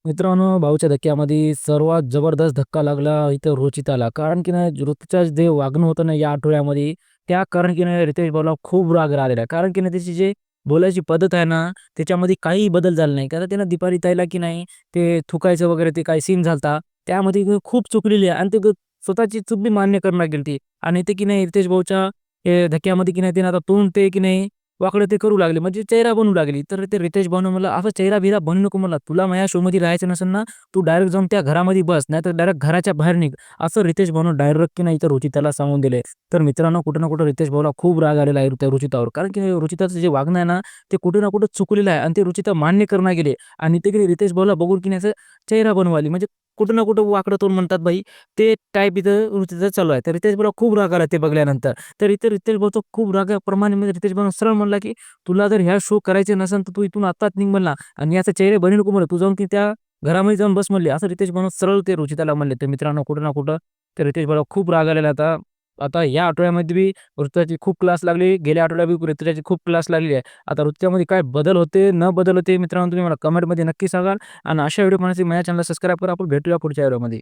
मित्रांनो, भाऊच्या धक्क्यामध्ये सर्वात जबरदस्त धक्का लागला इथं रुचिताला. कारण की नाही ऋतूचं जे वागणं होतं ना या आठवड्यामध्ये, त्या कारण की नाही रितेश भाऊला खूप राग आलेला आहे. कारण की नाही त्याची जी बोलायची पद्धत आहे ना, त्याच्यामध्ये काहीही बदल झाला नाही. कारण त्यानं दीपाली ताईला की नाही ते थुकायचं वगैरे ते काही सीन झालता. त्यामध्ये खूप चुकलेली आहे आणि ते स्वतःची चूक बी मान्य करणं गेली ती आणि ते की नाही रितेश भाऊच्या धक्क्यामध्ये की नाही त्यानं आता तोंड ते की नाही वाकडं ते करू लागले, म्हणजे चेहरा बनवू लागली. तर ते रितेश भाऊनं म्हणलं, "असा चेहरा-बिहरा बनू नको मला. तुला माझ्या शोमध्ये राहायचं नसेल ना, तू डायरेक्ट जाऊन त्या घरामध्ये बस, नाहीतर डायरेक्ट घराच्या बाहेर निघ." असं रितेश भाऊनं डायरेक्ट की नाही इथं रुचिताला सांगून दिले. तर मित्रांनो, कुठं ना कुठं रितेश भाऊला खूप राग आलेला आहे त्या रुचितावर. कारण की रुचिताचं जे वागणं आहे ना, ते कुठे ना कुठं चुकलेलं आहे आणि ते रुचिता मान्य करणं गेले आणि ते की रितेश भाऊला बघून की नाही असं चेहरा बनवाली. म्हणजे कुठं ना कुठं वाकडं तोंड म्हणतात बाई, ते टाइप इथं रुचिता चालू आहे. तर रितेश भाऊला खूप राग आला ते बघल्यानंतर. तर इथे रितेश भाऊचा खूप रागाप्रमाणे म्हणजे रितेश भाऊनं सरळ म्हणला, की "तुला जर ह्या शो करायचे नसेल, तर तू इथून आत्ताच निघ म्हणला आणि याचे चेहरे बनवू नको म्हणलं. तू जाऊन की त्या घरामध्ये जाऊन बस" म्हणले. असं रितेश भाऊनं सरळ ते रुचिताला म्हणले. तर मित्रांनो, कुठं ना कुठं ते रितेश भाऊला खूप राग आलेला आता. आता या आठवड्यामध्ये बी ऋतुजाची खूप क्लास लागली. गेल्या आठवड्यात बी ऋतुजाची खूप क्लास लागली आहे. आता ऋतुजामध्ये काय बदल होते, न बदल होते मित्रांनो तुम्ही मला कमेंटमध्ये नक्की सांगाल आणि अशा व्हिडिओ पाहण्यासाठी माझ्या चॅनलला सबस्क्राईब करा. आपण भेटूया पुढच्या व्हिडिओमध्ये.